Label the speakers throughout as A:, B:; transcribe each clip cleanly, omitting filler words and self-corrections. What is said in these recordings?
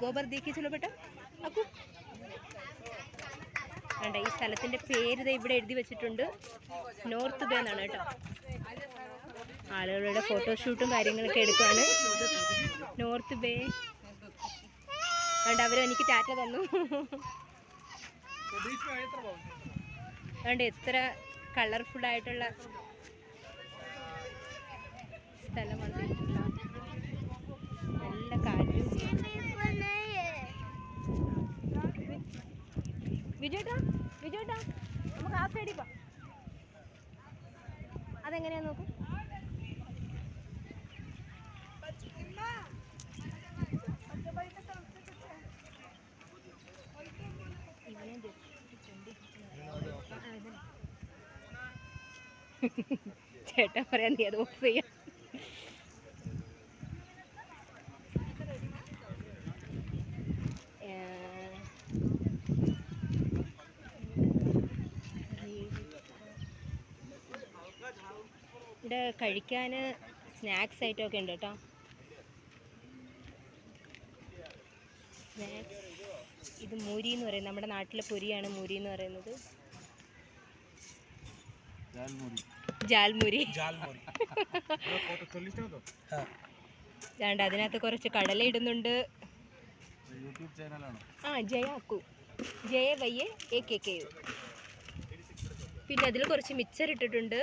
A: ഗോബർ ദേഖിയെ ചലോ ബേട്ടാ അക്കു. വേണ്ട, ഈ സ്ഥലത്തിൻ്റെ പേര് ഇവിടെ എഴുതി വെച്ചിട്ടുണ്ട്, നോർത്ത് ബേ എന്നാണ് കേട്ടോ. ആളുകളുടെ ഫോട്ടോഷൂട്ടും കാര്യങ്ങളൊക്കെ എടുക്കുകയാണ്. North bay. വേണ്ട, അവർ എനിക്ക് ടാറ്റ തന്നു. വേണ്ട, എത്ര കളർഫുള്ളായിട്ടുള്ള സ്ഥലമാണ്. നല്ല കാറ്റും. വിജയേട്ടാ വിജയേട്ടാ നമുക്ക് ആ സൈഡിൽ പോവാം. അതെങ്ങനെയാ നോക്കൂ. ചേട്ടാ പറയാൻ നീ അത് ഓഫ് ചെയ്യാം. ഇവിടെ കഴിക്കാൻ സ്നാക്സ് ഐറ്റമൊക്കെ ഉണ്ട് കേട്ടോ. സ്നാക്സ്. ഇത് മൂരി എന്ന് പറയുന്നത്, നമ്മുടെ നാട്ടിലെ പൊരിയാണ് മൂരി എന്ന് പറയുന്നത്. ജാൽമുരി. വേണ്ട, അതിനകത്ത് കുറച്ച് കടല ഇടുന്നുണ്ട്. ആ, ജയ അക്കു, ജയ വയ്യേ AKKU. പിന്നെ അതിൽ കുറച്ച് മിക്സർ ഇട്ടിട്ടുണ്ട്,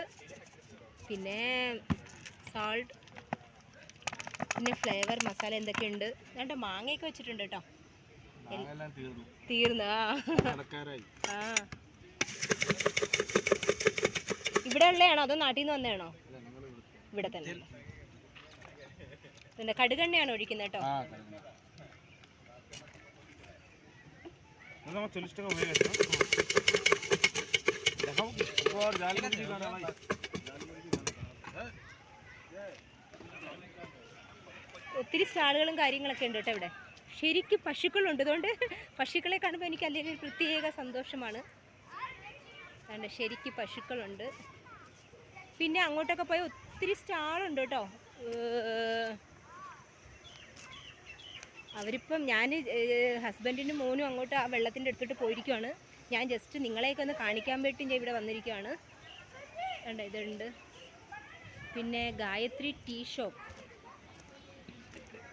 A: പിന്നെ സാൾട്ട്, പിന്നെ ഫ്ലേവർ മസാല എന്തൊക്കെയുണ്ട്. വേണ്ട, മാങ്ങയൊക്കെ വെച്ചിട്ടുണ്ട് കേട്ടോ. തീർന്നു. ആ, ഇവിടെ ഉള്ളതാണോ അതോ നാട്ടിൽ നിന്ന് വന്നതാണോ? ഇവിടെ തന്നെ. പിന്നെ കടുകെണ്ണയാണ് ഒഴിക്കുന്നത് കേട്ടോ. ഒത്തിരി സ്റ്റാളുകളും കാര്യങ്ങളൊക്കെ ഉണ്ട് കേട്ടോ ഇവിടെ. ശരിക്കും പശുക്കളുണ്ട്, അതുകൊണ്ട് പശുക്കളെ കാണുമ്പോൾ എനിക്ക് അല്ലെങ്കിൽ ഒരു പ്രത്യേക സന്തോഷമാണ്. അതുകൊണ്ട് ശരിക്കും പശുക്കളുണ്ട്. പിന്നെ അങ്ങോട്ടൊക്കെ പോയ ഒത്തിരി സ്റ്റാളുണ്ട് കേട്ടോ. അവരിപ്പം ഞാൻ ഹസ്ബൻഡിനും മോനും അങ്ങോട്ട് ആ വെള്ളത്തിൻ്റെ അടുത്തോട്ട് പോയിരിക്കുവാണ്. ഞാൻ ജസ്റ്റ് നിങ്ങളെയൊക്കെ ഒന്ന് കാണിക്കാൻ വേണ്ടി ഞാൻ ഇവിടെ വന്നിരിക്കുകയാണ്. കണ്ടോ, ഇതുണ്ട്. പിന്നെ Gayathri tea shop,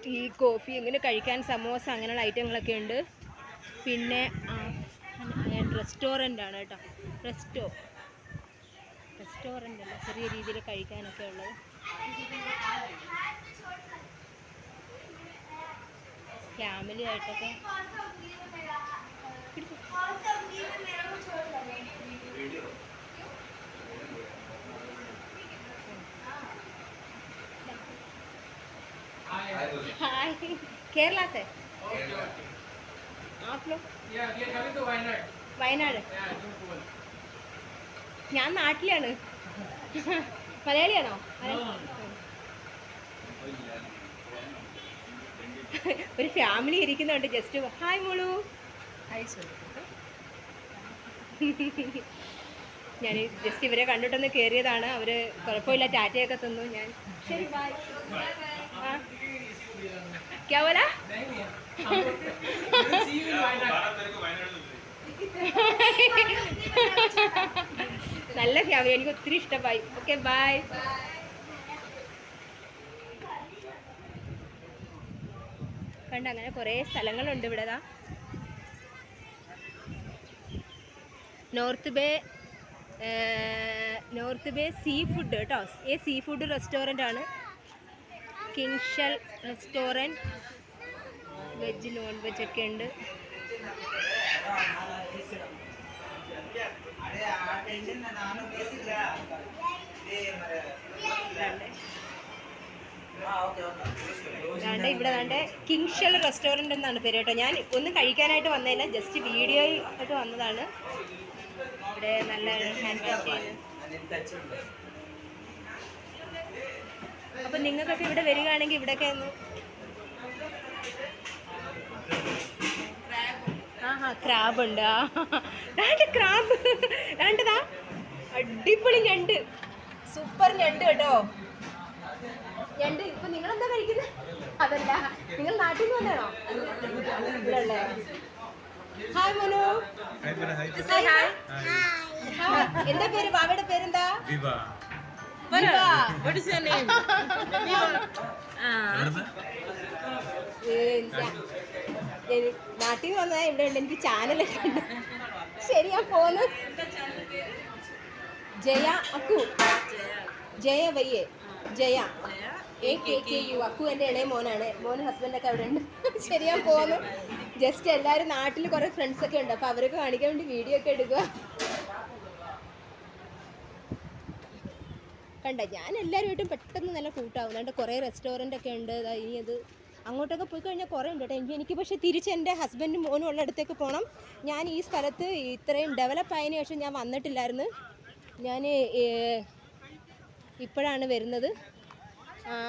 A: tea coffee ഇങ്ങനെ കഴിക്കാൻ സമോസ അങ്ങനെയുള്ള ഐറ്റങ്ങളൊക്കെ ഉണ്ട്. പിന്നെ റെസ്റ്റോറൻ്റ് ആണ് കേട്ടോ. റെസ്റ്റോറൻ്റ് അല്ല, ചെറിയ രീതിയിൽ കഴിക്കാനൊക്കെ ഉള്ളത്. ഫാമിലി ആയിട്ടൊക്കെ. हाय, केरला से आप लोग? വയനാട്. ഞാൻ നാട്ടിലാണ്. മലയാളിയാണോ? ഒരു ഫാമിലി ഇരിക്കുന്നുണ്ട്. ജസ്റ്റ് ഹായ് മോളു. ഞാൻ ജസ്റ്റ് ഇവരെ കണ്ടിട്ടൊന്ന് കയറിയതാണ്. അവർ കുഴപ്പമില്ല, ടാറ്റയൊക്കെ തന്നു. ഞാൻ ശരി ബൈ. ആ, क्या बोला? നല്ല ഫാമിലി, എനിക്ക് ഒത്തിരി ഇഷ്ടമായി. Okay bye. കണ്ട, അങ്ങനെ കുറേ സ്ഥലങ്ങളുണ്ട് ഇവിടെ. നോർത്ത് ബേ സീ ഫുഡ് കേട്ടോ. സീ ഫുഡ് റെസ്റ്റോറൻ്റ് ആണ്. കിങ്ഷൽ റെസ്റ്റോറൻറ്റ്. വെജ് നോൺ വെജ് ഒക്കെ ഉണ്ട്. ഇവിടെ വേണ്ട കിങ്ഷൽ റെസ്റ്റോറൻറ്റ് എന്നാണ് പേര് കേട്ടോ. ഞാൻ ഒന്നും കഴിക്കാനായിട്ട് വന്നതല്ല, ജസ്റ്റ് വീഡിയോ ആയിട്ട് വന്നതാണ്. ഇവിടെ നല്ല ഹാൻഡ് പാക്ക് ചെയ്ത്. അപ്പം നിങ്ങൾക്കൊക്കെ ഇവിടെ വരികയാണെങ്കിൽ ഇവിടെയൊക്കെ ഒന്ന് ക്രാബ് ഉണ്ട്. ക്രാബ് വേണ്ടതാ, അടിപൊളി ഞണ്ട്, സൂപ്പർ ഞണ്ട് കേട്ടോ. ഞണ്ട്. ഇപ്പം നിങ്ങളെന്താ കഴിക്കുന്നത്? അതല്ല, നിങ്ങൾ നാട്ടിൽ നിന്ന് വന്നാണോ? ഇവിടെയല്ലേ? ഹായ് മനു. എന്താ പേര്? ബാബയുടെ പേരെന്താ? നാട്ടിൽ നിന്ന് വന്നതാ. ഇവിടെ ഉണ്ട്, എനിക്ക് ചാനലൊക്കെ ഉണ്ട്. ശരിയാ പോന്ന്. ജയ അക്കു, ജയ വയ്യേ, ജയ AKKU. അക്കു എൻ്റെ ഇളയ മോനാണ്. ഹസ്ബൻഡൊക്കെ അവിടെ ഉണ്ട്. ശരിയാ പോന്നു. ജസ്റ്റ് എല്ലാവരും നാട്ടിൽ കുറേ ഫ്രണ്ട്സൊക്കെ ഉണ്ട്, അപ്പോൾ അവരൊക്കെ കാണിക്കാൻ വേണ്ടി വീഡിയോ ഒക്കെ എടുക്കുക. കണ്ട, ഞാൻ എല്ലാവരുമായിട്ടും പെട്ടെന്ന് നല്ല കൂട്ടാവും. അതുകൊണ്ട് കുറേ റെസ്റ്റോറൻ്റ് ഒക്കെ ഉണ്ട്. ഇനി അത് അങ്ങോട്ടൊക്കെ പോയി കഴിഞ്ഞാൽ കുറേ ഉണ്ട് കേട്ടോ. എനിക്ക് പക്ഷേ തിരിച്ച് എൻ്റെ ഹസ്ബൻഡും മോനും ഉള്ള അടുത്തേക്ക് പോകണം. ഞാൻ ഈ സ്ഥലത്ത് ഇത്രയും ഡെവലപ്പ് ആയതിനു ശേഷം ഞാൻ വന്നിട്ടില്ലായിരുന്നു. ഞാൻ ഇപ്പോഴാണ് വരുന്നത്.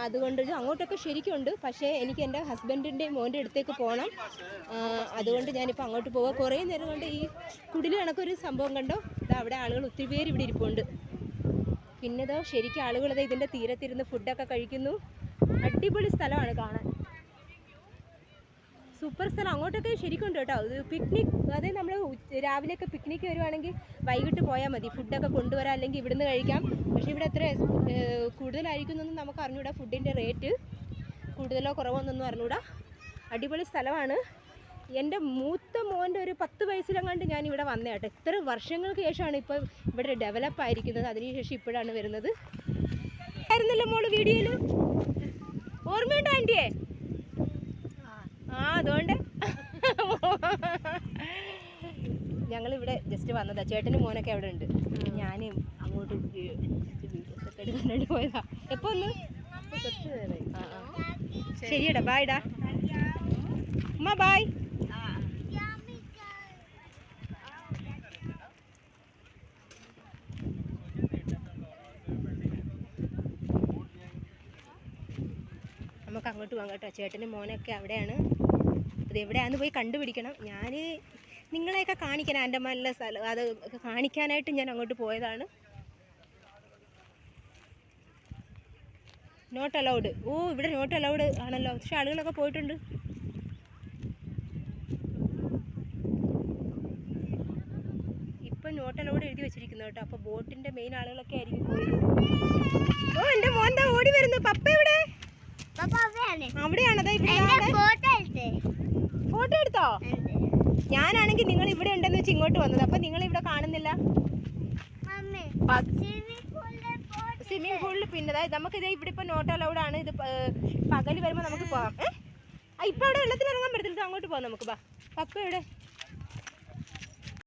A: അതുകൊണ്ട് അങ്ങോട്ടൊക്കെ ശരിക്കുണ്ട്. പക്ഷേ എനിക്ക് എൻ്റെ ഹസ്ബൻഡിൻ്റെയും മോൻ്റെ അടുത്തേക്ക് പോകണം. അതുകൊണ്ട് ഞാനിപ്പോൾ അങ്ങോട്ട് പോവുക. കുറേ നേരം കൊണ്ട് ഈ കുടിൽ കണക്കൊരു സംഭവം കണ്ടോ. ഇതാ അവിടെ ആളുകൾ ഒത്തിരി പേര് ഇവിടെ ഇരിപ്പുണ്ട്. പിന്നെ ഇതോ ശരിക്കും ആളുകളത് ഇതിൻ്റെ തീരത്തിരുന്ന് ഫുഡൊക്കെ കഴിക്കുന്നു. അടിപൊളി സ്ഥലമാണ് കാണാൻ, സൂപ്പർ സ്ഥലം. അങ്ങോട്ടൊക്കെ ശരിക്കുണ്ട് കേട്ടോ. ഇത് പിക്നിക്, അതായത് നമ്മൾ രാവിലെയൊക്കെ പിക്നിക്ക് വരുവാണെങ്കിൽ വൈകിട്ട് പോയാൽ മതി. ഫുഡൊക്കെ കൊണ്ടുവരാം, അല്ലെങ്കിൽ ഇവിടുന്ന് കഴിക്കാം. പക്ഷേ ഇവിടെ എത്ര കൂടുതലായിരിക്കുന്നൊന്നും നമുക്ക് അറിഞ്ഞൂടാ. ഫുഡിൻ്റെ റേറ്റ് കൂടുതലോ കുറവോ എന്നൊന്നും അറിഞ്ഞൂടാ. അടിപൊളി സ്ഥലമാണ്. എൻ്റെ മൂത്ത മോൻ്റെ ഒരു 10 വയസ്സിലെങ്ങാണ്ട് ഞാൻ ഇവിടെ വന്നേ കേട്ടോ. എത്ര വർഷങ്ങൾക്ക് ശേഷമാണ് ഇപ്പം ഇവിടെ ഡെവലപ്പ് ആയിരിക്കുന്നത്. അതിനുശേഷം ഇപ്പോഴാണ് വരുന്നത്. ആയിരുന്നല്ലോ മോള് വീഡിയോയിൽ, ഓർമ്മയുണ്ടോ ആൻറ്റിയെ? അതുകൊണ്ട് ഞങ്ങളിവിടെ ജസ്റ്റ് വന്നതാ. ചേട്ടനും മോനൊക്കെ അവിടെ ഉണ്ട്. ഞാൻ അങ്ങോട്ട് വീഡിയോസൊക്കെ എടുക്കാനായിട്ട് പോയതാ. എപ്പോൾ ഒന്ന് കുറച്ച് നേരമായി. ശരിയടാ, ബായ്ഡാ അമ്മ, ബായ്. നമുക്ക് അങ്ങോട്ട് പോകാം കേട്ടോ. ചേട്ടനും മോനൊക്കെ അവിടെയാണ്. അത് എവിടെയാണെന്ന് പോയി കണ്ടുപിടിക്കണം. ഞാൻ നിങ്ങളെയൊക്കെ കാണിക്കണം, ആൻഡമാനിലെ സ്ഥലം അത് കാണിക്കാനായിട്ട് ഞാൻ അങ്ങോട്ട് പോയതാണ്. Not allowed. ഇവിടെ നോട്ട് അലൗഡ് ആണല്ലോ. പക്ഷെ ആളുകളൊക്കെ പോയിട്ടുണ്ട്. ഇപ്പം നോട്ട് അലൗഡ് എഴുതി വെച്ചിരിക്കുന്നു കേട്ടോ. അപ്പോൾ ബോട്ടിൻ്റെ മെയിൻ ആളുകളൊക്കെ ആയിരിക്കും പോയത്. എൻ്റെ മോൻ ഓടി വരുന്നു. പപ്പ എവിടെ? അവിടെയാണ്. ഫോട്ടോ എടുത്തോ? ഞാനാണെങ്കിൽ നിങ്ങൾ ഇവിടെ ഉണ്ടെന്ന് വെച്ച് ഇങ്ങോട്ട് വന്നത്. അപ്പൊ നിങ്ങൾ ഇവിടെ കാണുന്നില്ല. സ്വിമ്മിംഗ് പൂളിൽ പിന്നെ നമുക്കിത് ഇവിടെ ഇപ്പൊ നോട്ട് അലൗഡ് ആണ്. ഇത് പകല് വരുമ്പോ നമുക്ക് പോകാം. ഇപ്പൊ അവിടെ വെള്ളത്തിൽ ഇറങ്ങാൻ പറ്റത്തില്ല. അങ്ങോട്ട് പോകാം നമുക്ക്. പപ്പ എവിടെ?